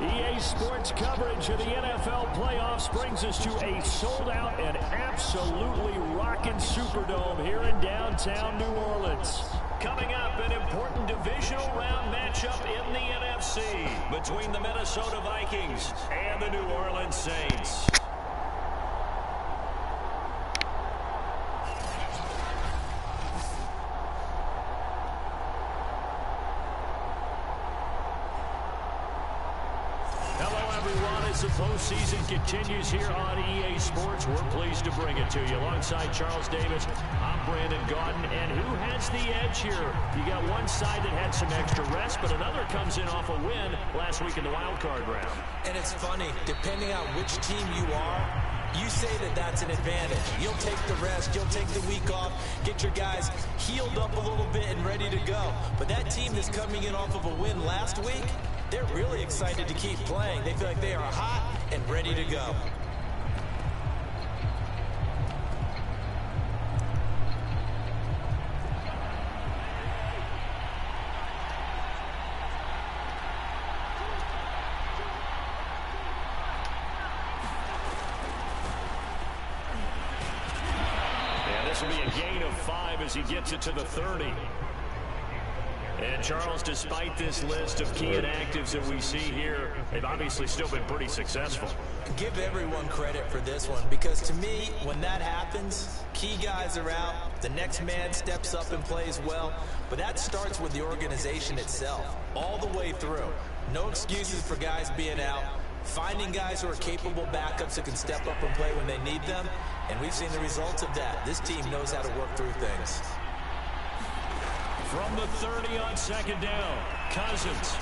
EA Sports coverage of the NFL playoffs brings us to a sold-out and absolutely rocking Superdome here in downtown New Orleans. Coming up, an important divisional round matchup in the NFC between the Minnesota Vikings and the New Orleans Saints. As the postseason continues here on EA Sports, we're pleased to bring it to you. Alongside Charles Davis, I'm Brandon Gaudin. And who has the edge here? You got one side that had some extra rest, but another comes in off a win last week in the wild card round. And it's funny, depending on which team you are, you say that that's an advantage. You'll take the rest, you'll take the week off, get your guys healed up a little bit and ready to go. But that team that's coming in off of a win last week, they're really excited to keep playing. They feel like they are hot and ready to go. Yeah, this will be a gain of 5 as he gets it to the 30. And Charles, despite this list of key inactives that we see here, they've obviously still been pretty successful. Give everyone credit for this one, because to me, when that happens, key guys are out, the next man steps up and plays well, but that starts with the organization itself, all the way through. No excuses for guys being out, finding guys who are capable backups who can step up and play when they need them, and we've seen the results of that. This team knows how to work through things. From the 30 on second down, Cousins.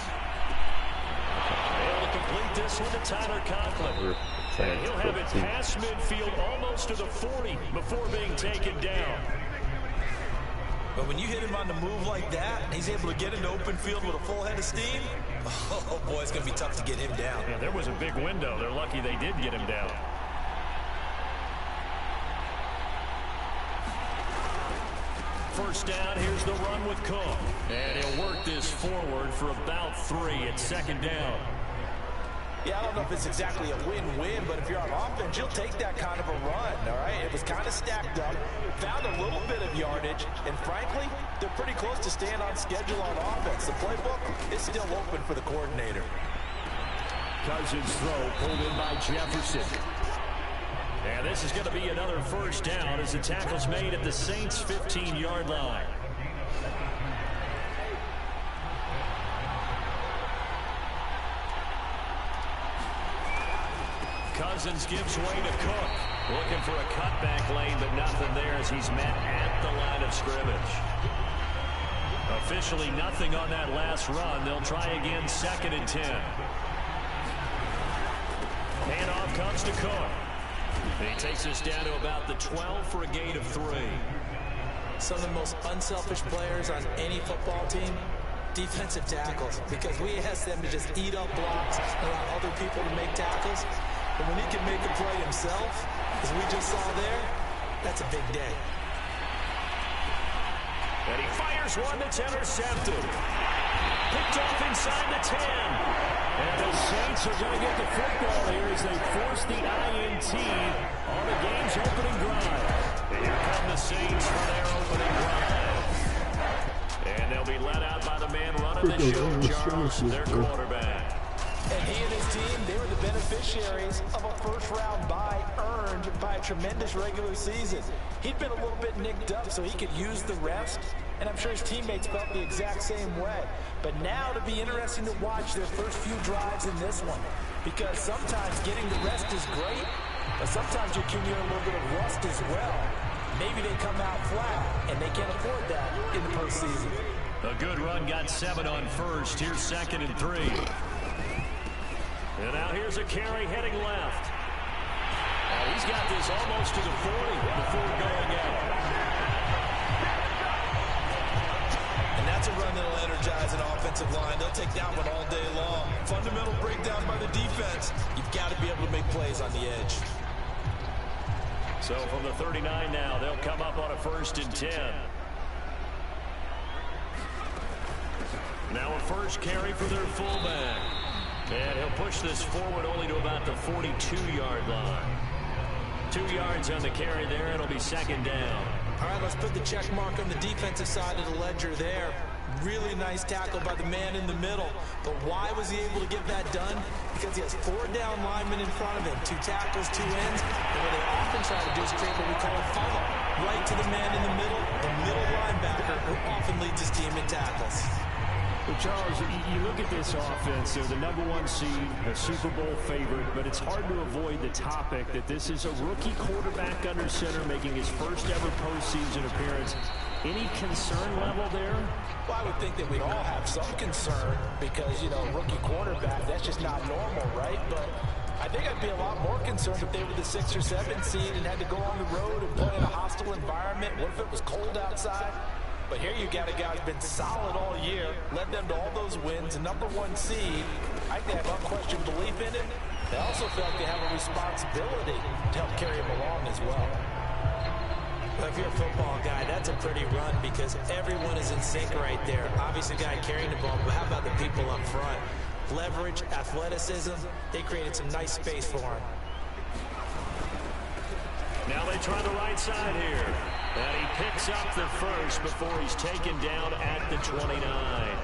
Able to complete this one to Tyler Conklin. And he'll have it past midfield almost to the 40 before being taken down. But when you hit him on the move like that, and he's able to get into open field with a full head of steam, oh boy, it's going to be tough to get him down. Yeah, there was a big window. They're lucky they did get him down. First down, here's the run with Cook. And he'll work this forward for about 3 at second down. Yeah, I don't know if it's exactly a win-win, but if you're on offense, you'll take that kind of a run, all right? It was kind of stacked up, found a little bit of yardage, and frankly, they're pretty close to staying on schedule on offense. The playbook is still open for the coordinator. Cousins' throw pulled in by Jefferson. And this is going to be another first down as the tackle's made at the Saints' 15-yard line. Cousins gives way to Cook. Looking for a cutback lane, but nothing there as he's met at the line of scrimmage. Officially nothing on that last run. They'll try again, 2nd and 10. Handoff comes to Cook. He takes us down to about the 12 for a gain of 3. Some of the most unselfish players on any football team, defensive tackles, because we ask them to just eat up blocks, allow other people to make tackles. But when he can make a play himself, as we just saw there, that's a big day. And he fires one that's intercepted. Picked off inside the 10. And the Saints are going to get the football here as they force the INT on the game's opening drive. Here come the Saints for their opening drive. And they'll be led out by the man running the show, Charles, their quarterback. And he and his team, they were the beneficiaries of a first-round bye earned by a tremendous regular season. He'd been a little bit nicked up so he could use the rest, and I'm sure his teammates felt the exact same way. But now it'll be interesting to watch their first few drives in this one, because sometimes getting the rest is great, but sometimes you accumulate a little bit of rust as well. Maybe they come out flat, and they can't afford that in the postseason. A good run got 7 on first. Here's 2nd and 3. And now here's a carry heading left. He's got this almost to the 40 before going out. And that's a run that'll energize an offensive line. They'll take that one all day long. Fundamental breakdown by the defense. You've got to be able to make plays on the edge. So from the 39 now, they'll come up on a 1st and 10. Now a first carry for their fullback. And he'll push this forward only to about the 42-yard line. 2 yards on the carry there, and it'll be second down. All right, let's put the check mark on the defensive side of the ledger there. Really nice tackle by the man in the middle. But why was he able to get that done? Because he has 4 down linemen in front of him, 2 tackles, 2 ends. And what they often try to do is create what we call a funnel. Right to the man in the middle linebacker, who often leads his team in tackles. Well, Charles, you look at this offense, they're the #1 seed, a Super Bowl favorite, but it's hard to avoid the topic that this is a rookie quarterback under center making his first ever postseason appearance. Any concern level there? Well, I would think that we'd all have some concern because, you know, rookie quarterback, that's just not normal, right? But I think I'd be a lot more concerned if they were the 6 or 7 seed and had to go on the road and play in a hostile environment. What if it was cold outside? But here you got a guy who's been solid all year, led them to all those wins, a #1 seed. I think they have unquestioned belief in it. They also feel like they have a responsibility to help carry him along as well. But if you're a football guy, that's a pretty run because everyone is in sync right there. Obviously, the guy carrying the ball, but how about the people up front? Leverage, athleticism, they created some nice space for him. Now they try the right side here. And he picks up the first before he's taken down at the 29.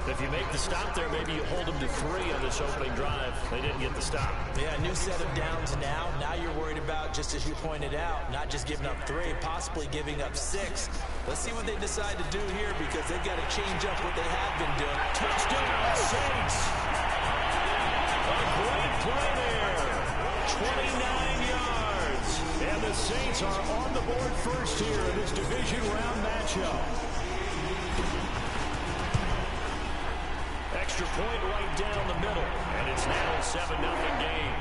If you make the stop there, maybe you hold them to 3 on this opening drive. They didn't get the stop. Yeah, new set of downs now. Now you're worried about, just as you pointed out, not just giving up 3, possibly giving up 6. Let's see what they decide to do here because they've got to change up what they have been doing. Touchdown, Saints! A great play there. 29 yards. And the Saints are on the board first here in this division round matchup. Extra point right down the middle. And it's now a 7-0 game.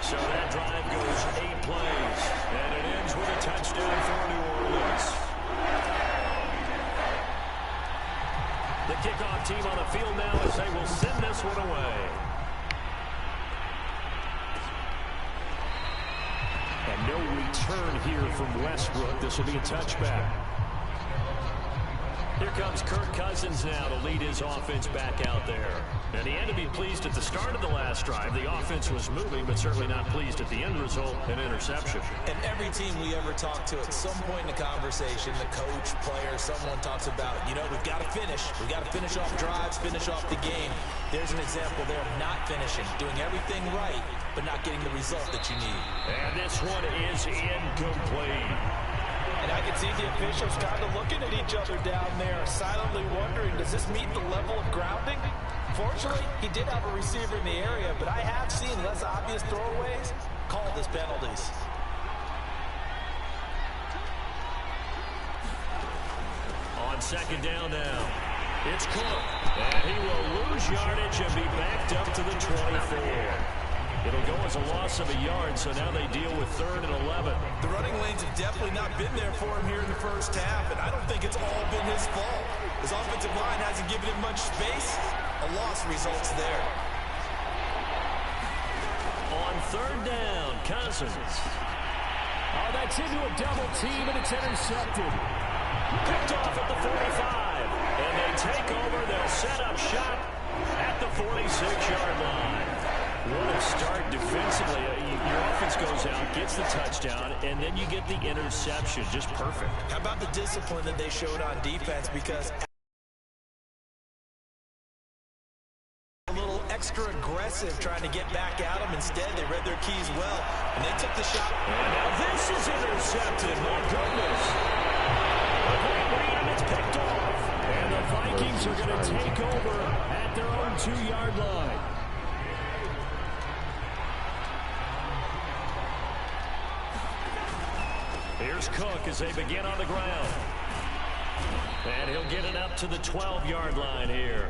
So that drive goes 8 plays. And it ends with a touchdown for New Orleans. The kickoff team on the field now as they will send this one away. And no return here from Westbrook. This will be a touchback. Here comes Kirk Cousins now to lead his offense back out there. And he had to be pleased at the start of the last drive. The offense was moving, but certainly not pleased at the end result, an interception. And every team we ever talk to, at some point in the conversation, the coach, player, someone talks about, you know, we've got to finish. We've got to finish off drives, finish off the game. There's an example there of not finishing, doing everything right, but not getting the result that you need. And this one is incomplete. And I can see the officials kind of looking at each other down there, silently wondering, does this meet the level of grounding? Fortunately, he did have a receiver in the area, but I have seen less obvious throwaways called as penalties. On second down now, it's Cook. And he will lose yardage and be backed up to the 24. It'll go as a loss of a yard, so now they deal with 3rd and 11. The running lanes have definitely not been there for him here in the first half, and I don't think it's all been his fault. His offensive line hasn't given him much space. A loss results there. On 3rd down, Cousins. Oh, that's into a double team, and it's intercepted. Picked off at the 45. And they take over. They'll set up shop at the 46-yard line. What a start defensively. Your offense goes out, gets the touchdown, and then you get the interception. Just perfect. How about the discipline that they showed on defense? Because a little extra aggressive trying to get back at them. Instead, they read their keys well, and they took the shot. And now this is intercepted. My goodness. A great read, and it's picked off. And the Vikings are going to take over at their own 2-yard line. Here's Cook as they begin on the ground. And he'll get it up to the 12-yard line here.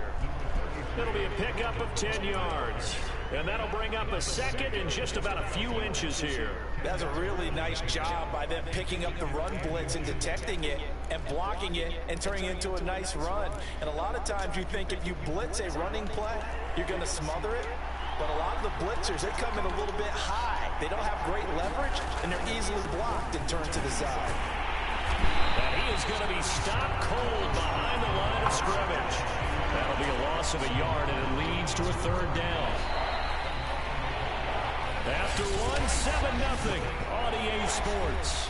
It'll be a pickup of 10 yards. And that'll bring up a 2nd and just about a few inches here. That's a really nice job by them picking up the run blitz and detecting it and blocking it and turning it into a nice run. And a lot of times you think if you blitz a running play, you're going to smother it. But a lot of the blitzers, they come in a little bit high. They don't have great leverage, and they're easily blocked and turned to the side. And he is going to be stopped cold behind the line of scrimmage. That'll be a loss of a yard, and it leads to a third down. After one, 7-0 on EA Sports.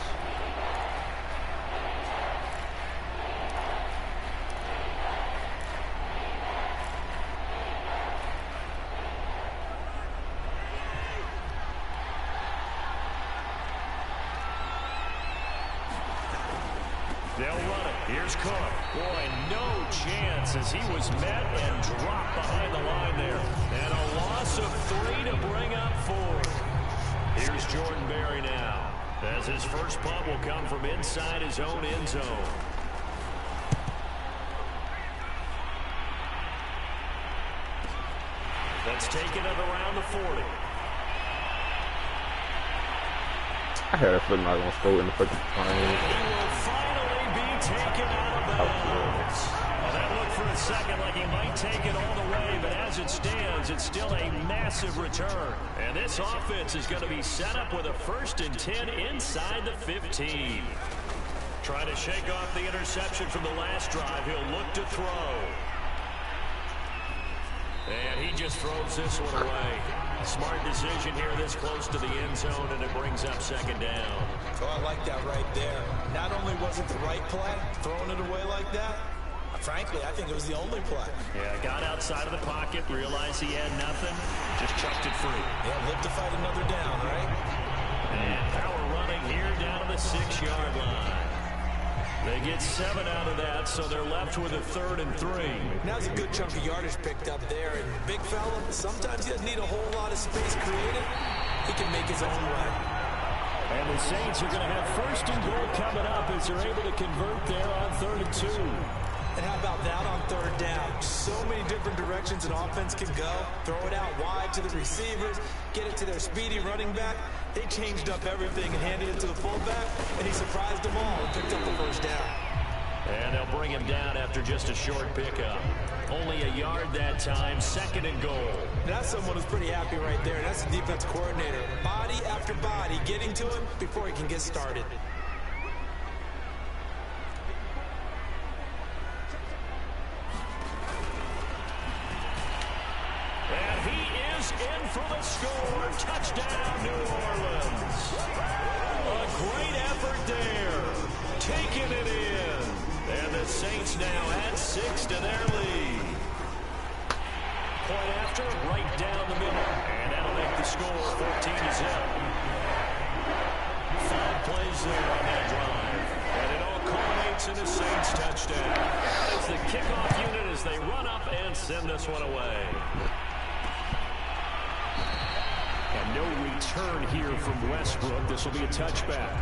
They'll run it. Here's Cook. Boy, no chance as he was met and dropped behind the line there. And a loss of 3 to bring up 4. Here's Jordan Berry now, as his first punt will come from inside his own end zone. That's taken it around the 40. I had a feeling I was going to score in the fucking He will finally be taken out of bounds. Well, that looked for a second like he might take it all the way, but as it stands, it's still a massive return. And this offense is going to be set up with a 1st and 10 inside the 15. Trying to shake off the interception from the last drive. He'll look to throw. And he just throws this one away. Smart decision here this close to the end zone, and it brings up 2nd down. Oh, I like that right there. Not only was it the right play, throwing it away like that, frankly, I think it was the only play. Yeah, got outside of the pocket, realized he had nothing, just chucked it free. Yeah, live to fight another down, right? And power running here down to the 6-yard line. They get 7 out of that, so they're left with a 3rd and 3. Now it's a good chunk of yardage picked up there. And big fella, sometimes he doesn't need a whole lot of space created. He can make his own way. And the Saints are going to have 1st and goal coming up as they're able to convert there on 3rd and 2. And how about that on 3rd down? So many different directions an offense can go. Throw it out wide to the receivers, get it to their speedy running back. They changed up everything and handed it to the fullback, and he surprised them all and picked up the 1st down. And they'll bring him down after just a short pickup. Only a yard that time, 2nd and goal. That's someone who's pretty happy right there. That's the defense coordinator. Body after body getting to him before he can get started. And he is in for the score. Touchdown, New Orleans. A great effort there. Taking it in. And the Saints now add 6 to their lead. Point after, right down the middle. And that'll make the score 14 to 0. 5 plays there on that drive. And it all culminates in a Saints touchdown. That is the kickoff unit as they run up and send this one away. And no return here from Westbrook. This will be a touchback.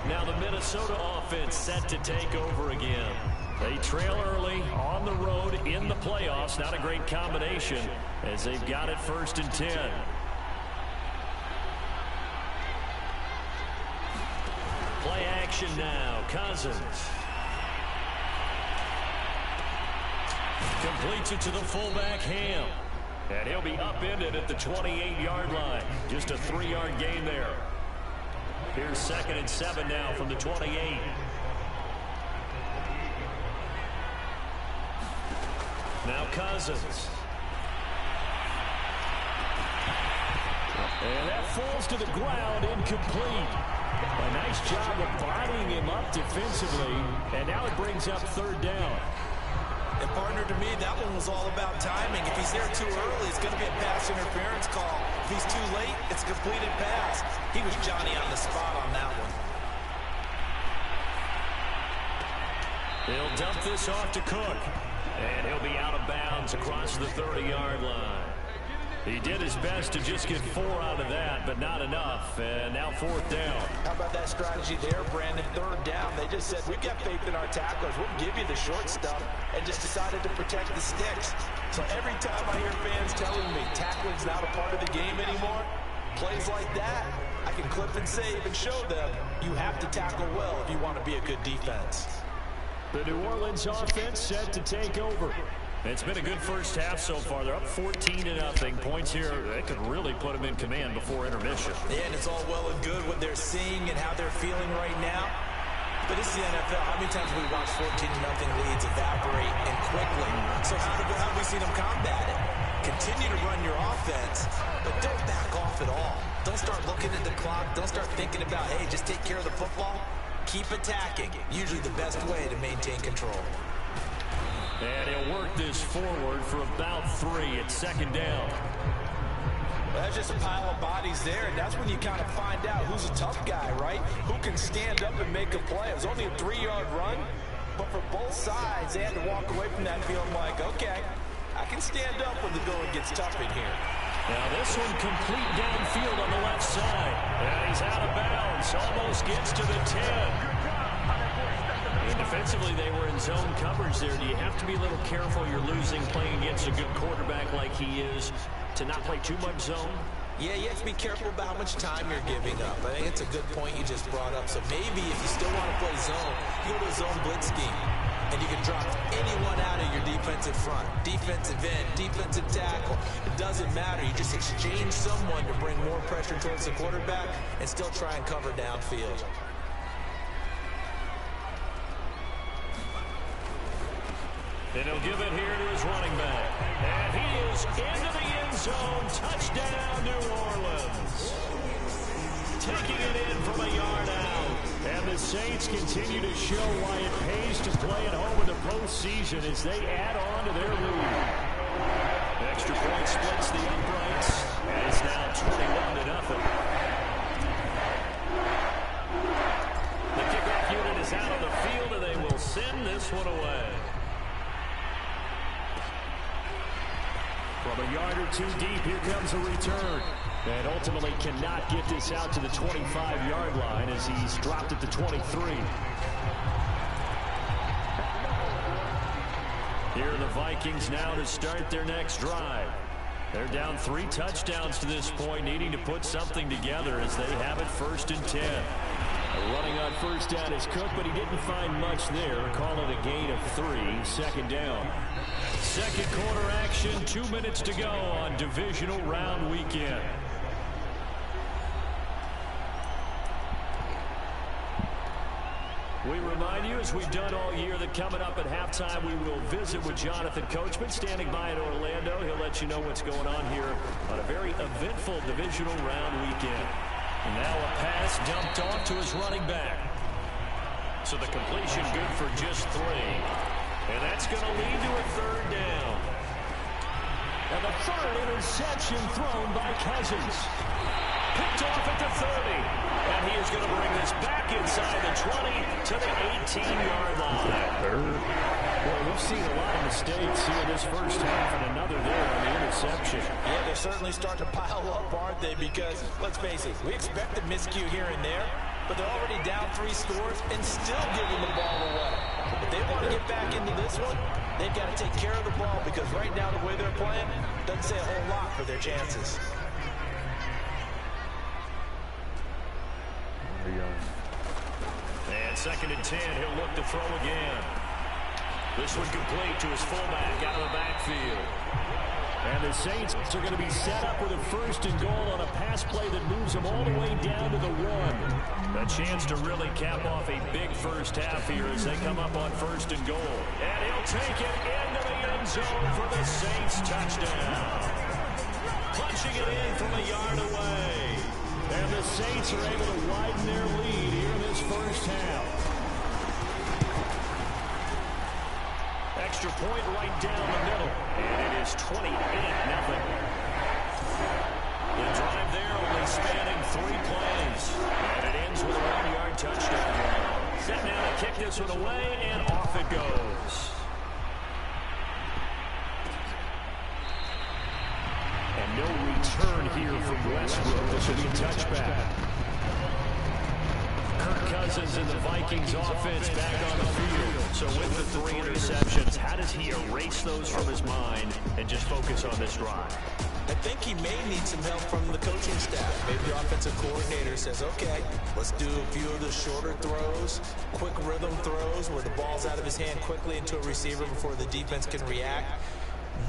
Now the Minnesota offense set to take over again. They trail early on the road in the playoffs. Not a great combination as they've got it 1st and 10. Play action now. Cousins. Completes it to the fullback, Ham. And he'll be upended at the 28-yard line. Just a 3-yard gain there. Here's 2nd and 7 now from the 28. Now Cousins. And that falls to the ground, incomplete. A nice job of bodying him up defensively. And now it brings up 3rd down. And partner, to me, that one was all about timing. If he's there too early, it's going to be a pass interference call. If he's too late, it's a completed pass. He was Johnny on the spot on that one. They'll dump this off to Cook. And he'll be out of bounds across the 30-yard line. He did his best to just get 4 out of that, but not enough. And now 4th down. How about that strategy there, Brandon? 3rd down. They just said, we've got faith in our tacklers. We'll give you the short stuff, and just decided to protect the sticks. So every time I hear fans telling me tackling's not a part of the game anymore, plays like that, I can clip and save and show them you have to tackle well if you want to be a good defense. The New Orleans offense set to take over. It's been a good first half so far. They're up 14-0. Points here, they could really put them in command before intermission. Yeah, and it's all well and good what they're seeing and how they're feeling right now. But this is the NFL. How many times have we watched 14-0 leads evaporate and quickly? So how have we seen them combat it? Continue to run your offense, but don't back off at all. Don't start looking at the clock. Don't start thinking about, hey, just take care of the football. Keep attacking. Usually the best way to maintain control. And he'll work this forward for about 3 at second down. That's just a pile of bodies there, and that's when you kind of find out who's a tough guy, right? Who can stand up and make a play. It was only a 3-yard run, but for both sides, they had to walk away from that feeling like, okay, I can stand up when the going gets tough in here. Now this one complete downfield on the left side. And he's out of bounds, almost gets to the 10. And defensively, they were in zone coverage there. Do you have to be a little careful you're losing playing against a good quarterback like he is to not play too much zone? Yeah, you have to be careful about how much time you're giving up. I think it's a good point you just brought up. So maybe if you still want to play zone, you go to a zone blitz scheme. And you can drop anyone out of your defensive front. Defensive end, defensive tackle. It doesn't matter. You just exchange someone to bring more pressure towards the quarterback and still try and cover downfield. And he'll give it here to his running back. And he is into the end zone. Touchdown, New Orleans. Taking it in from a yard out. And the Saints continue to show why it pays to play at home in the postseason as they add on to their lead. The extra point splits the uprights. And it's now 21-0. The kickoff unit is out on the field, and they will send this one away. From a yard or 2 deep, here comes a return. And ultimately cannot get this out to the 25-yard line as he's dropped at the 23. Here are the Vikings now to start their next drive. They're down 3 touchdowns to this point, needing to put something together as they have it 1st and 10. Running on first down is Cook, but he didn't find much there. Call it a gain of 3, 2nd down. Second quarter action, 2 minutes to go on divisional round weekend. We remind you, as we've done all year, that coming up at halftime, we will visit with Jonathan Coachman, standing by in Orlando. He'll let you know what's going on here on a very eventful divisional round weekend. And now a pass dumped off to his running back. So the completion good for just 3. And that's going to lead to a 3rd down. And the 3rd interception thrown by Cousins. Picked off at the 30. And he is going to bring this back inside the 20 to the 18-yard line. Well, we've seen a lot of mistakes here this first half, and another there on the interception. Yeah, they're certainly starting to pile up, aren't they? Because, let's face it, we expect a miscue here and there, but they're already down 3 scores and still giving the ball away. If they want to get back into this one, they've got to take care of the ball, because right now the way they're playing doesn't say a whole lot for their chances. And 2nd and 10, he'll look to throw again. This one complete to his fullback out of the backfield. And the Saints are going to be set up with a 1st and goal on a pass play that moves them all the way down to the 1. A chance to really cap off a big first half here as they come up on 1st and goal. And he'll take it into the end zone for the Saints touchdown. Punching it in from a yard away. And the Saints are able to widen their lead here in this first half. Extra point right down the middle. And it is 28-0. The drive there only spanning 3 plays. And it ends with a 1-yard touchdown. Set now to kick this one away, and off it goes. And no return here from Westbrook. This will be a touchback. Kirk Cousins and the Vikings offense back on the field. So with the 3 interceptions, how does he erase those from his mind and just focus on this drive? I think he may need some help from the coaching staff. Maybe the offensive coordinator says, okay, let's do a few of the shorter throws, quick rhythm throws where the ball's out of his hand quickly into a receiver before the defense can react.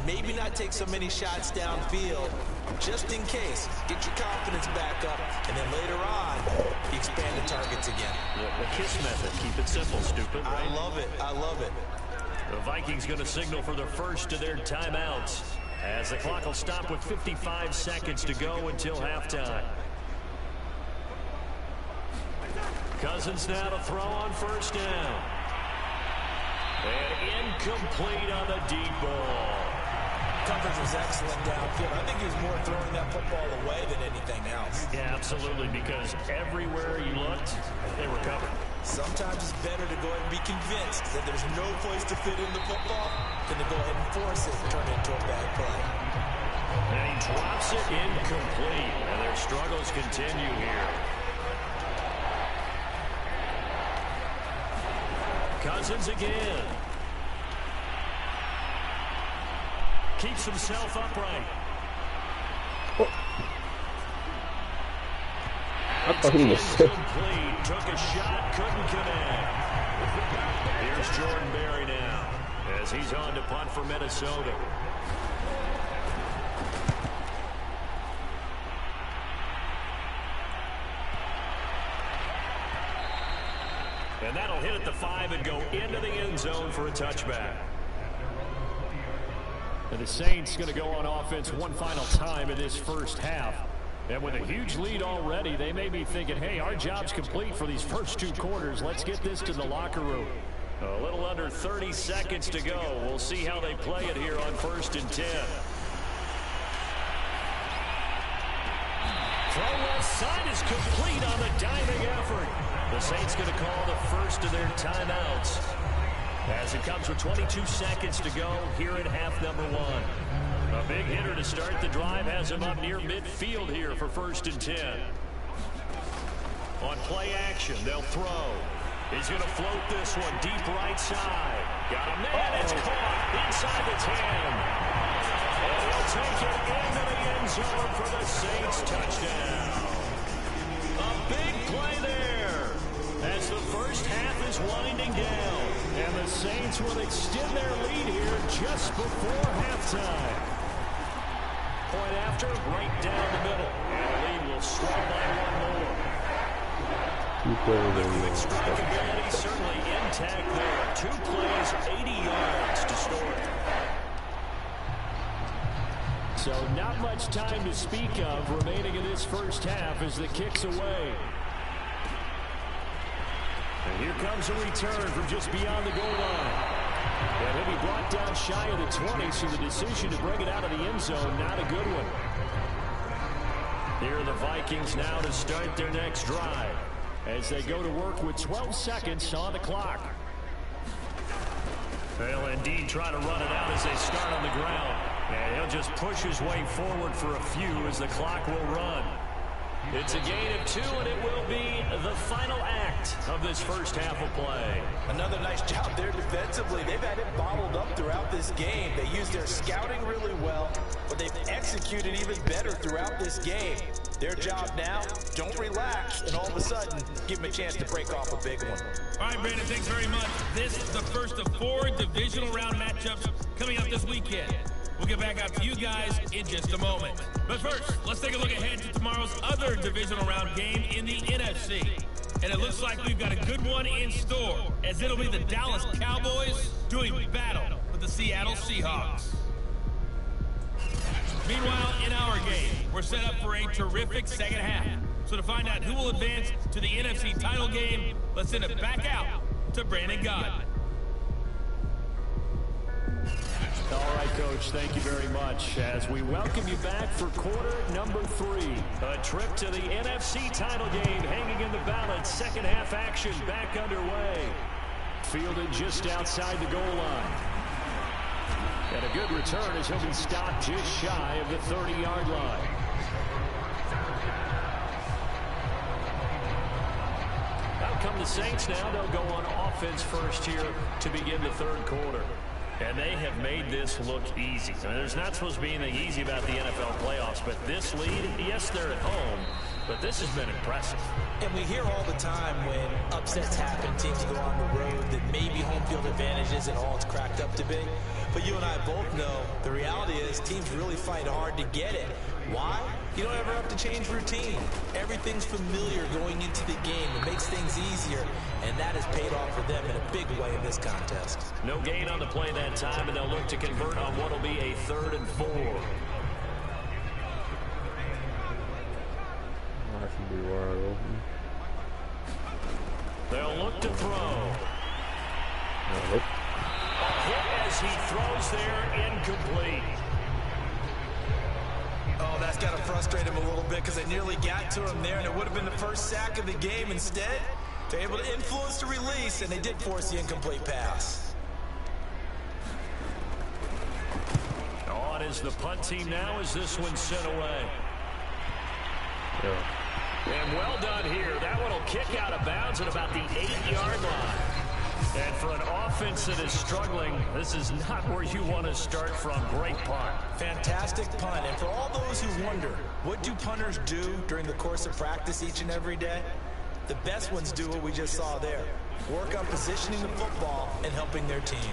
Maybe not take so many shots downfield, just in case. Get your confidence back up, and then later on, expand the targets again. The KISS method. Keep it simple, stupid. Right? I love it. I love it. The Vikings going to signal for the first of their timeouts, as the clock will stop with 55 seconds to go until halftime. Cousins now to throw on first down. And incomplete on the deep ball. Coverage was excellent downfield. I think he was more throwing that football away than anything else. Yeah, absolutely, because everywhere you looked, they were covered. Sometimes it's better to go ahead and be convinced that there's no place to fit in the football than to go ahead and force it and turn it into a bad play. And he drops it incomplete. And their struggles continue here. Cousins again. Keeps himself upright. I thought he was sick. Took a shot, couldn't connect. Here's Jordan Berry now, as he's on to punt for Minnesota. And that'll hit at the 5 and go into the end zone for a touchback. And the Saints going to go on offense one final time in this first half. And with a huge lead already, they may be thinking, hey, our job's complete for these first 2 quarters. Let's get this to the locker room. A little under 30 seconds to go. We'll see how they play it here on 1st and 10. Throw left side is complete on the diving effort. The Saints going to call the first of their timeouts, as it comes with 22 seconds to go here at half number 1. A big hitter to start the drive has him up near midfield here for 1st and 10. On play action, they'll throw. He's going to float this one deep right side. Got a man, it's caught inside the 10. And he'll take it into the end zone for the Saints touchdown. A big play there, as the first half is winding down. And the Saints will extend their lead here just before halftime. Point after, right down the middle. And the lead will swell by 1 more. Quick strike ability certainly intact there. 2 plays, 80 yards to start. So not much time to speak of remaining in this first half as the kick's away. And here comes a return from just beyond the goal line. And he'll be brought down shy of the 20, so the decision to bring it out of the end zone, not a good one. Here are the Vikings now to start their next drive, as they go to work with 12 seconds on the clock. They'll indeed try to run it out as they start on the ground. And he'll just push his way forward for a few as the clock will run. It's a gain of 2, and it will be the final act of this first half of play. Another nice job there defensively. They've had it bottled up throughout this game. They used their scouting really well, but they've executed even better throughout this game. Their job now, don't relax, and all of a sudden, give them a chance to break off a big one. All right, Brandon, thanks very much. This is the first of 4 divisional round matchups coming up this weekend. We'll get back out to you guys in just a moment. But first, let's take a look ahead to tomorrow's other divisional round game in the NFC. And it looks like we've got a good one in store, as it'll be the Dallas Cowboys doing battle with the Seattle Seahawks. Meanwhile, in our game, we're set up for a terrific second half. So to find out who will advance to the NFC title game, let's send it back out to Brandon Godwin. All right, Coach, thank you very much as we welcome you back for quarter number 3. A trip to the NFC title game hanging in the balance. Second half action back underway. Fielded just outside the goal line. And a good return as he'll be stopped just shy of the 30-yard line. Out come the Saints now. They'll go on offense first here to begin the 3rd quarter. And they have made this look easy. I mean, there's not supposed to be anything easy about the NFL playoffs, but this lead, yes, they're at home, but this has been impressive. And we hear all the time when upsets happen, teams go on the road, that maybe home field advantage isn't all it's cracked up to be. But you and I both know the reality is teams really fight hard to get it. Why? You don't ever have to change routine. Everything's familiar going into the game. It makes things easier, and that has paid off for them in a big way in this contest. No gain on the play that time, and they'll look to convert on what will be a 3rd and 4. That should be wide open. They'll look to throw. Nope. A hit as he throws there, incomplete. Oh, that's got to frustrate him a little bit because they nearly got to him there, and it would have been the first sack of the game. Instead, they're able to influence the release, and they did force the incomplete pass. On is the punt team now as this one's sent away. Yeah. And well done here. That one will kick out of bounds at about the 8-yard line. And for an offense that is struggling, this is not where you want to start from. Great punt. Fantastic punt. And for all those who wonder, what do punters do during the course of practice each and every day? The best ones do what we just saw there. Work on positioning the football and helping their team.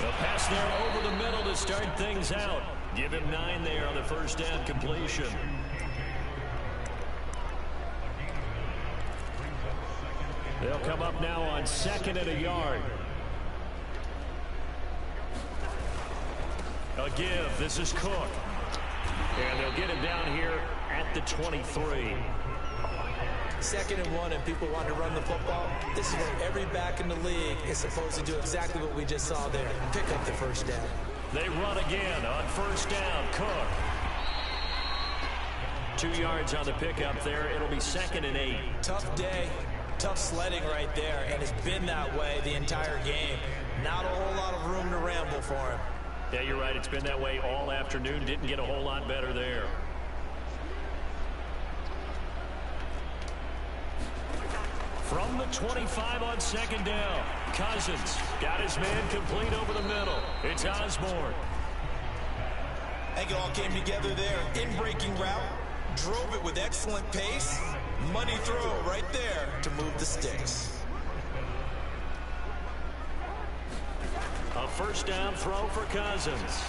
The pass there over the middle to start things out. Give him 9 there on the first down completion. They'll come up now on 2nd and a yard. A give. This is Cook. And they'll get him down here at the 23. 2nd and 1, and people want to run the football. This is where every back in the league is supposed to do exactly what we just saw there. Pick up the first down. They run again on first down. Cook. 2 yards on the pickup there. It'll be 2nd and 8. Tough day. Tough sledding right there, and it's been that way the entire game. Not a whole lot of room to ramble for him. Yeah, you're right. It's been that way all afternoon. Didn't get a whole lot better there. From the 25 on 2nd down, Cousins got his man complete over the middle. It's Osborne. I think it all came together there. In-breaking route, drove it with excellent pace. Money throw right there to move the sticks. A first down throw for Cousins.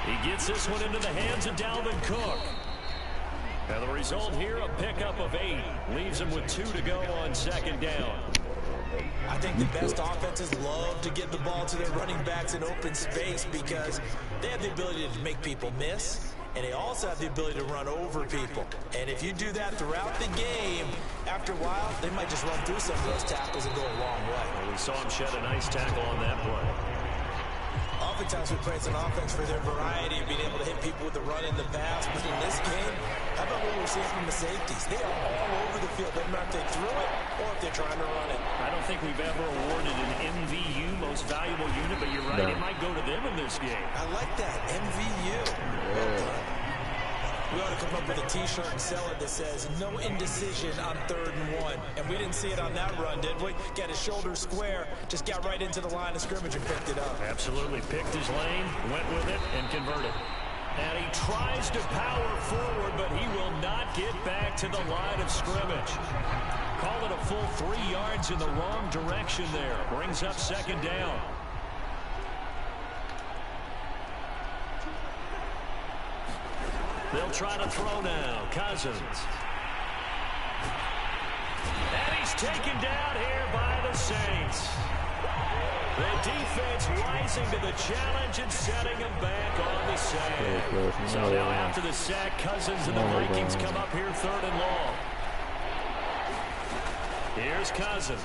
He gets this one into the hands of Dalvin Cook. Now the result here, a pickup of 8. Leaves him with 2 to go on 2nd down. I think the best offenses love to get the ball to their running backs in open space because they have the ability to make people miss. And they also have the ability to run over people. And if you do that throughout the game, after a while, they might just run through some of those tackles and go a long way. Well, we saw him shed a nice tackle on that play. Oftentimes we praise an offense for their variety of being able to hit people with the run and the pass. But in this game, how about what we're seeing from the safeties? They are all over the field. Doesn't matter if they threw it or if they're trying to run it. I don't think we've ever awarded an MVU, most valuable unit, but you're right, it might go to them in this game. I like that, MVU. Yeah. We ought to come up with a T-shirt and sell it that says, no indecision on 3rd and 1. And we didn't see it on that run, did we? Got his shoulders square, just got right into the line of scrimmage and picked it up. Absolutely. Picked his lane, went with it, and converted. And he tries to power forward, but he will not get back to the line of scrimmage. Call it a full 3 yards in the wrong direction there. Brings up 2nd down. They'll try to throw now. Cousins. And he's taken down here by the Saints. The defense rising to the challenge and setting him back on the sack. So now after the sack, Cousins and the Vikings come up here 3rd and long. Here's Cousins.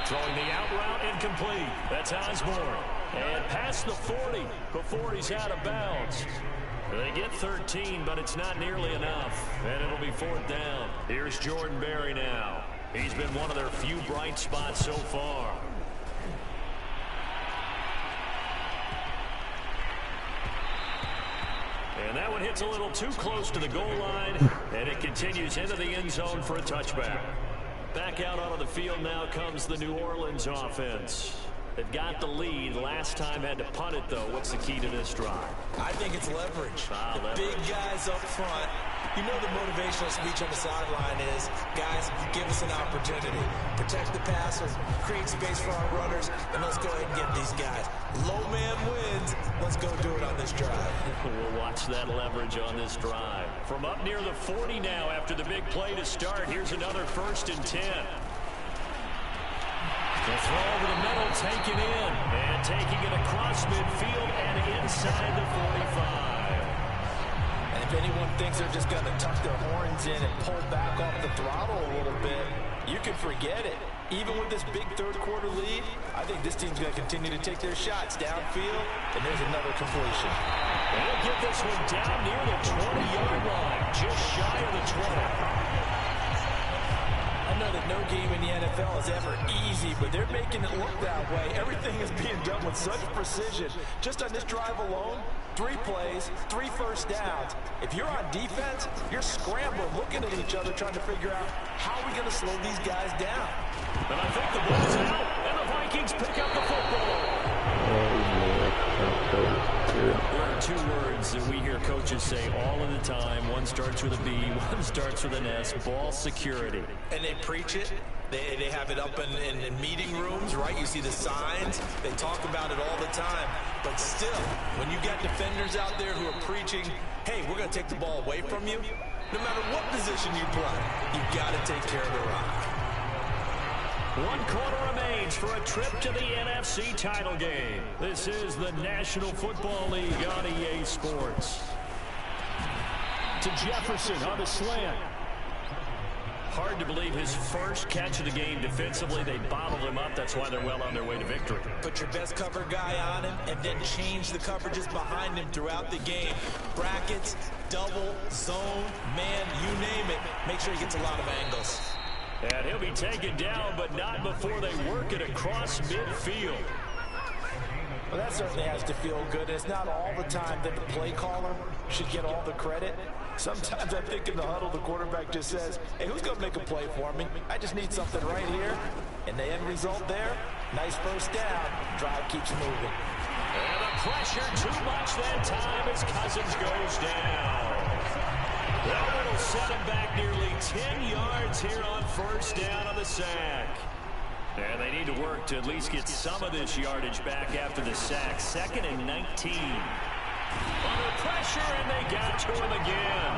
Throwing the out route incomplete. That's Osborne. And past the 40 before he's out of bounds. They get 13, but it's not nearly enough. And it'll be 4th down. Here's Jordan Berry now. He's been one of their few bright spots so far. And that one hits a little too close to the goal line. And it continues into the end zone for a touchback. Back out onto the field now comes the New Orleans offense. They've got the lead. Last time had to punt it, though. What's the key to this drive? I think it's leverage. The big guys up front. You know the motivational speech on the sideline is, guys, give us an opportunity. Protect the passer, create space for our runners, and let's go ahead and get these guys. Low man wins. Let's go do it on this drive. We'll watch that leverage on this drive. From up near the 40 now after the big play to start, here's another 1st and 10. The throw over the middle, taken in, and taking it across midfield and inside the 45. And if anyone thinks they're just going to tuck their horns in and pull back off the throttle a little bit, you can forget it. Even with this big third-quarter lead, I think this team's going to continue to take their shots downfield, and there's another completion. And they'll get this one down near the 20-yard line, just shy of the 20. I know that no game in the NFL is ever easy, but they're making it look that way. Everything is being done with such precision. Just on this drive alone, 3 plays, 3 first downs. If you're on defense, you're scrambling, looking at each other, trying to figure out how are we going to slow these guys down. And I think the ball's out, and the Vikings pick up the football. There are 2 words that we hear coaches say all of the time. One starts with a B, one starts with an S, ball security. And they preach it. They have it up in meeting rooms, right? You see the signs. They talk about it all the time. But still, when you got defenders out there who are preaching, hey, we're going to take the ball away from you, no matter what position you play, you've got to take care of the rock. 1 quarter remains for a trip to the NFC title game. This is the National Football League on EA Sports. To Jefferson on the slant. Hard to believe his first catch of the game defensively. They bottled him up. That's why they're well on their way to victory. Put your best cover guy on him and then change the coverages behind him throughout the game. Brackets, double, zone, man, you name it. Make sure he gets a lot of angles. And he'll be taken down, but not before they work it across midfield. Well, that certainly has to feel good. It's not all the time that the play caller should get all the credit. Sometimes I think in the huddle, the quarterback just says, hey, who's going to make a play for me? I just need something right here. And the end result there, nice first down. Drive keeps moving. And the pressure too much that time as Cousins goes down. That will set him back nearly 10 yards here on 1st down on the sack. And they need to work to at least get some of this yardage back after the sack. 2nd and 19. Under pressure, and they got to him again.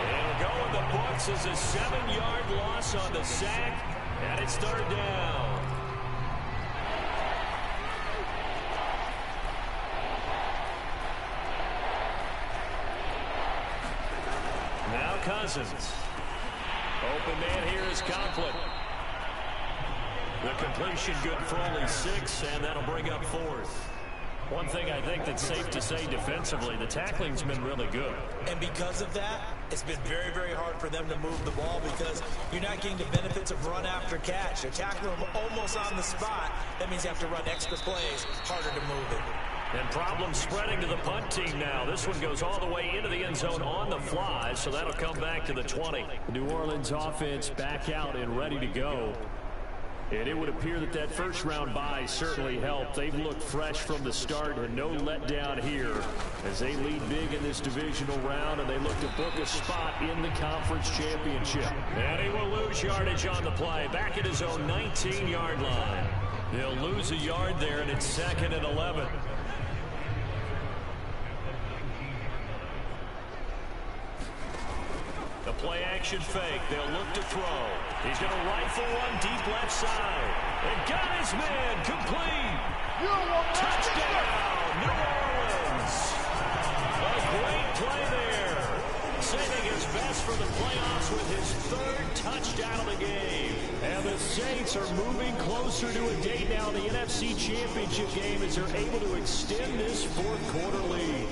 It'll go in the books as a 7-yard loss on the sack, and it's 3rd down. Now Cousins. Open man here is Conklin. The completion good for only 6, and that'll bring up 4th. One thing I think that's safe to say defensively, the tackling's been really good. And because of that, it's been very, very hard for them to move the ball because you're not getting the benefits of run after catch. They're tackling them almost on the spot. That means you have to run extra plays, harder to move it. And problems spreading to the punt team now. This one goes all the way into the end zone on the fly, so that'll come back to the 20. The New Orleans offense back out and ready to go. And it would appear that that first-round bye certainly helped. They've looked fresh from the start and no letdown here as they lead big in this divisional round, and they look to book a spot in the conference championship. And he will lose yardage on the play, back at his own 19-yard line. They'll lose a yard there, and it's 2nd and 11. The play-action fake. They'll look to throw. He's going to rifle one deep left side. And got his man complete. Touchdown, New Orleans. A great play there. Saving his best for the playoffs with his 3rd touchdown of the game. And the Saints are moving closer to a date now in the NFC Championship game as they're able to extend this 4th quarter lead.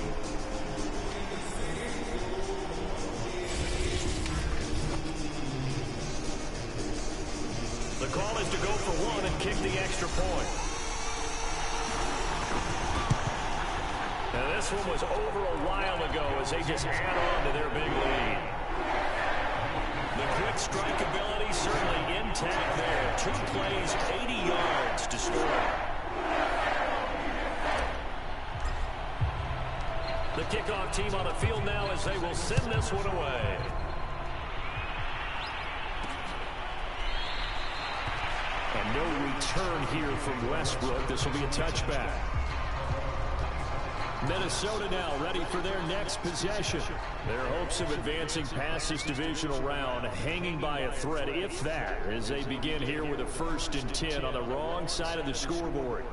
The call is to go for 1 and kick the extra point. Now this one was over a while ago as they just add on to their big lead. The quick strike ability certainly intact there. 2 plays, 80 yards to score. kickoff team on the field now as they will send this one away. And no return here from Westbrook. This will be a touchback. Minnesota now ready for their next possession. Their hopes of advancing past this divisional round hanging by a thread, if that, as they begin here with a 1st and 10 on the wrong side of the scoreboard.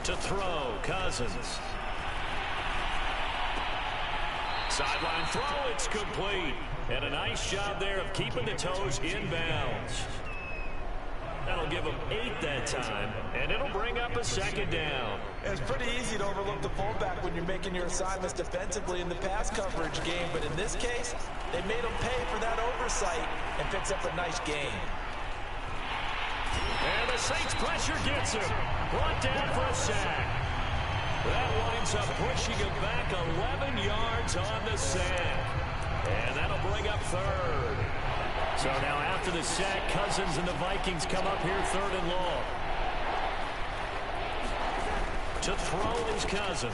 To throw, Cousins. Sideline throw, it's complete. And a nice job there of keeping the toes inbounds. That'll give them 8 that time, and it'll bring up a 2nd down. It's pretty easy to overlook the fullback when you're making your assignments defensively in the pass coverage game, but in this case, they made him pay for that oversight and picks up a nice gain. And the Saints pressure gets him. Brought down for a sack. That winds up pushing him back 11 yards on the sack. And that'll bring up 3rd. So now after the sack, Cousins and the Vikings come up here 3rd and long. To throw is Cousins.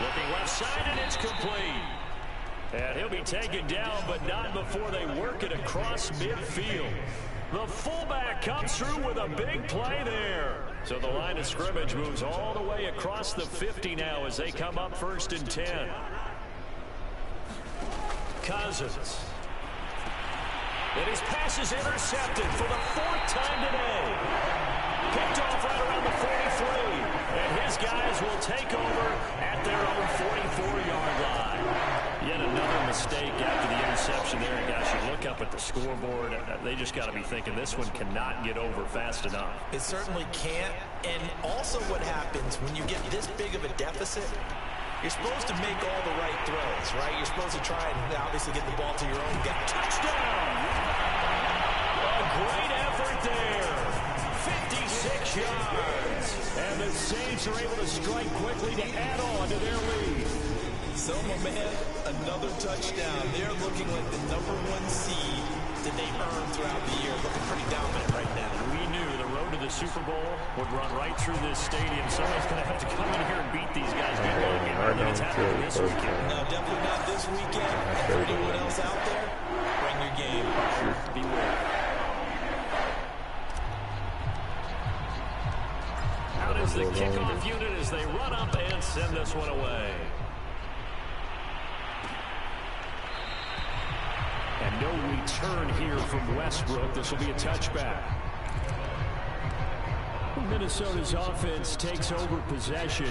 Looking left side, and it's complete. And he'll be taken down, but not before they work it across midfield. The fullback comes through with a big play there. So the line of scrimmage moves all the way across the 50 now as they come up 1st and 10. Cousins. And his pass is intercepted for the 4th time today. Picked off right around the 43. And his guys will take over at their own 44-yard line. Yet another mistake after the interception there. And guys, you look up at the scoreboard, they just got to be thinking this one cannot get over fast enough. It certainly can't. And also what happens when you get this big of a deficit, you're supposed to make all the right throws, right? You're supposed to try and obviously get the ball to your own guy. Touchdown! A great effort there. 56 yards. And the Saints are able to strike quickly to add on to their lead. So, my man, another touchdown. They're looking like the #1 seed that they've earned throughout the year. Looking pretty dominant right now. We knew the road to the Super Bowl would run right through this stadium. Somebody's going to have to come in here and beat these guys. I don't think it's happening this weekend. No, definitely not this weekend. And for anyone else out there, bring your game. Beware. Out is the kickoff unit as they run up and send this one away. And no return here from Westbrook. This will be a touchback. Minnesota's offense takes over possession.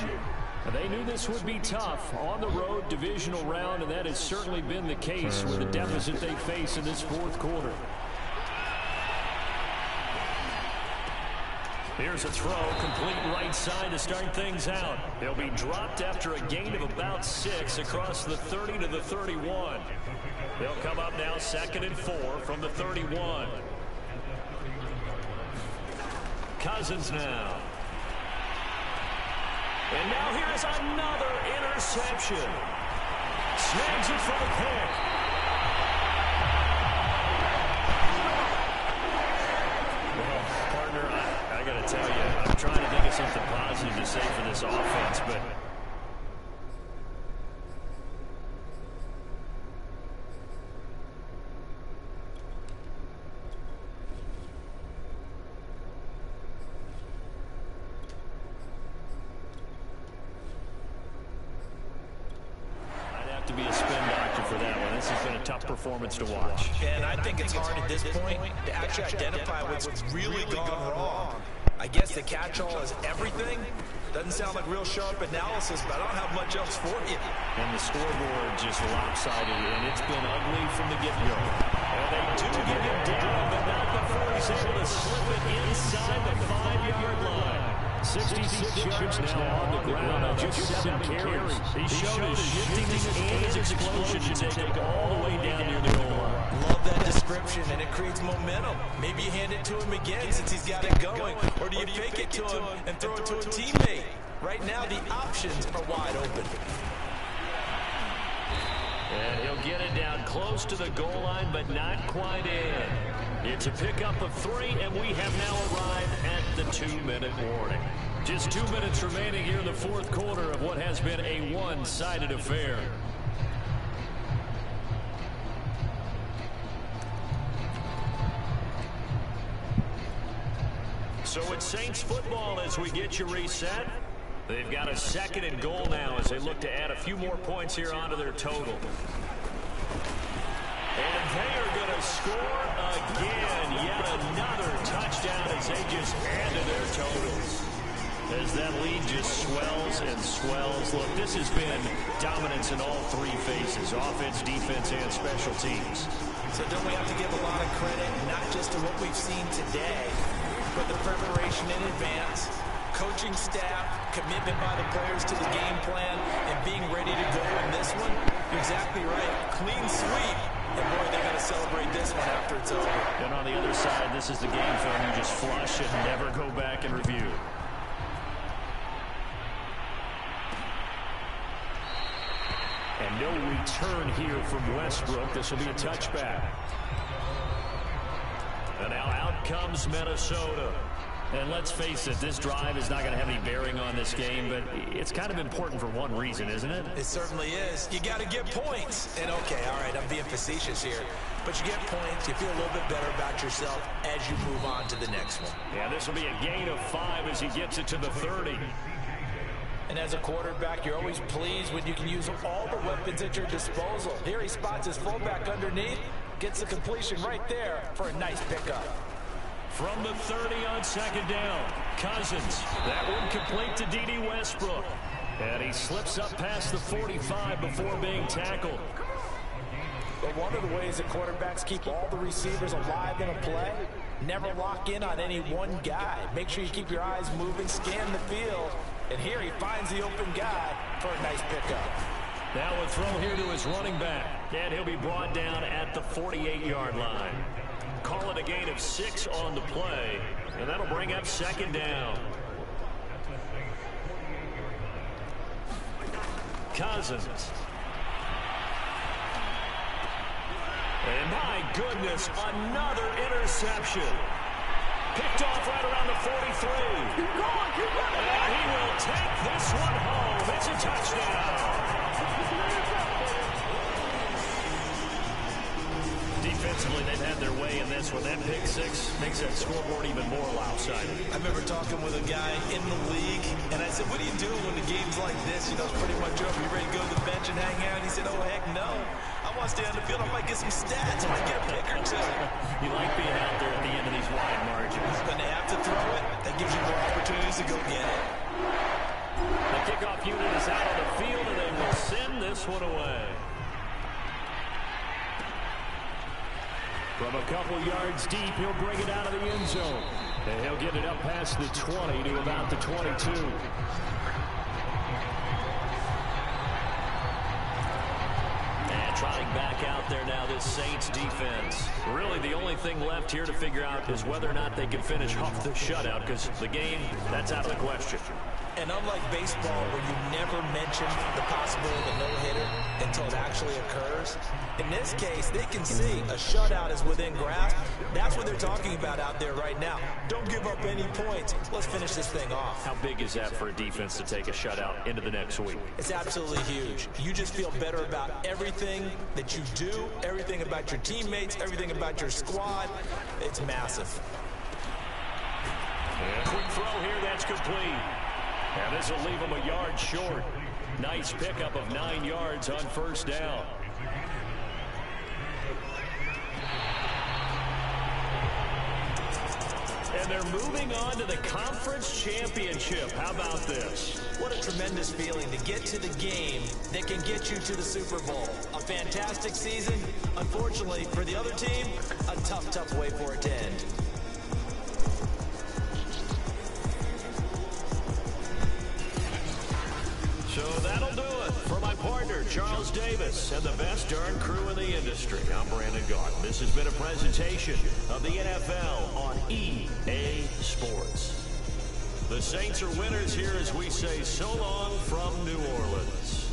They knew this would be tough on the road divisional round, and that has certainly been the case with the deficit they face in this 4th quarter. Here's a throw, complete right side to start things out. He'll be dropped after a gain of about 6 across the 30 to the 31. They'll come up now 2nd and 4 from the 31. Cousins now. And now here's another interception. Snags it for the pick. Well, partner, I got to tell you, I'm trying to think of something positive to say for this offense, but to be a spin doctor for that one. This has been a tough performance to watch. And I think it's hard at this point to actually identify what's really gone wrong. I guess the catch-all is everything. Doesn't sound like real sharp analysis, but I don't have much else for you. And the scoreboard just lopsided, and it's been ugly from the get-go. And they do get him down, but not before he's able to slip it inside the 5-yard line. 66 yards now on the ground on just 7 carries. He showed his shiftiness and his explosion to take it all the way down near the goal line. Love that description, and it creates momentum. Maybe you hand it to him again since he's got it going, or do you fake it to him and throw it to a teammate? Right now, the options are wide open. And he'll get it down close to the goal line, but not quite in. It's a pickup of 3, and we have now arrived at the 2-minute warning. Just 2 minutes remaining here in the fourth quarter of what has been a one-sided affair. So it's Saints football as we get you reset. They've got a 2nd and goal now as they look to add a few more points here onto their total. And they are going to score again. Yet another touchdown as they just add to their totals. As that lead just swells and swells. Look, this has been dominance in all 3 phases. Offense, defense, and special teams. So don't we have to give a lot of credit, not just to what we've seen today, but the preparation in advance, coaching staff, commitment by the players to the game plan, and being ready to go in this one? You're exactly right. Clean sweep. And boy, they're going to celebrate this one after it's over. And on the other side, this is the game film you just flush and never go back and review. And no return here from Westbrook. This will be a touchback. And now out comes Minnesota. And let's face it, this drive is not going to have any bearing on this game, but it's kind of important for one reason, isn't it? It certainly is. You got to get points. And okay, all right, I'm being facetious here, but you get points, you feel a little bit better about yourself as you move on to the next one. Yeah, this will be a gain of 5 as he gets it to the 30. And as a quarterback, you're always pleased when you can use all the weapons at your disposal. Here he spots his fullback underneath, gets the completion right there for a nice pickup. From the 30 on 2nd down, Cousins. That one complete to D.D. Westbrook. And he slips up past the 45 before being tackled. But one of the ways that quarterbacks keep all the receivers alive in a play, never lock in on any one guy. Make sure you keep your eyes moving, scan the field. And here he finds the open guy for a nice pickup. Now a throw here to his running back. And he'll be brought down at the 48-yard line. Call it a gain of 6 on the play, and that'll bring up 2nd down. Cousins. And my goodness, another interception. Picked off right around the 43. Keep going, keep going. And he will take this one home. It's a touchdown. Defensively, they've had their way in this one. That pick 6 makes that scoreboard even more lopsided. I remember talking with a guy in the league, and I said, what do you do when the game's like this? You know, it's pretty much over. You ready to go to the bench and hang out? He said, oh, heck no. I want to stay on the field. I might get some stats. I might get a pick or 2. You like being out there at the end of these wide margins. When they have to throw it, that gives you more opportunities to go get it. The kickoff unit is out on the field, and they will send this one away. From a couple yards deep, he'll bring it out of the end zone. And he'll get it up past the 20 to about the 22. And trotting back out there now, this Saints defense. Really, the only thing left here to figure out is whether or not they can finish off the shutout, because the game, that's out of the question. And unlike baseball, where you never mention the possibility of a no-hitter until it actually occurs, in this case, they can see a shutout is within grasp. That's what they're talking about out there right now. Don't give up any points. Let's finish this thing off. How big is that for a defense to take a shutout into the next week? It's absolutely huge. You just feel better about everything that you do, everything about your teammates, everything about your squad. It's massive. And quick throw here, that's complete. And this will leave him a yard short. Nice pickup of 9 yards on 1st down. And they're moving on to the conference championship. How about this? What a tremendous feeling to get to the game that can get you to the Super Bowl. A fantastic season. Unfortunately, for the other team, a tough, tough way for it to end. So that'll do it. For my partner, Charles Davis, and the best darn crew in the industry, I'm Brandon Gaut. This has been a presentation of the NFL on EA Sports. The Saints are winners here as we say so long from New Orleans.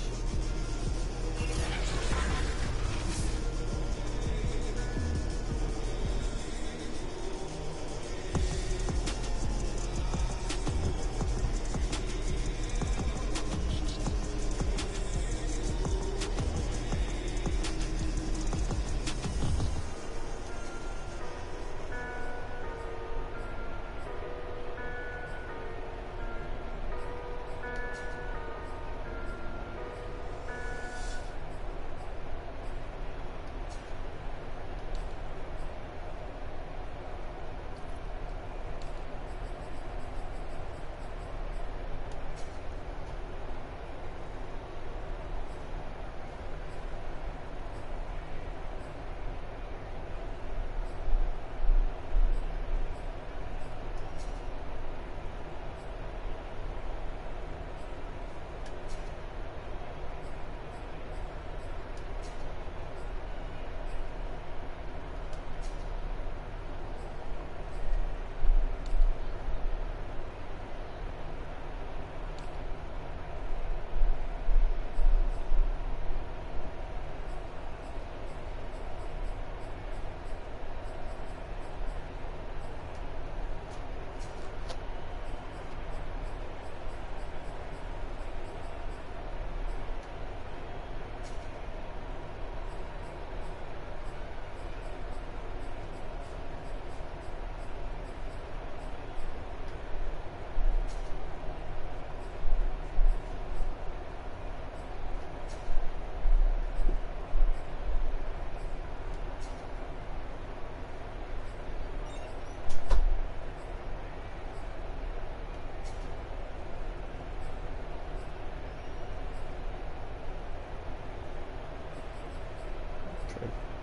trade.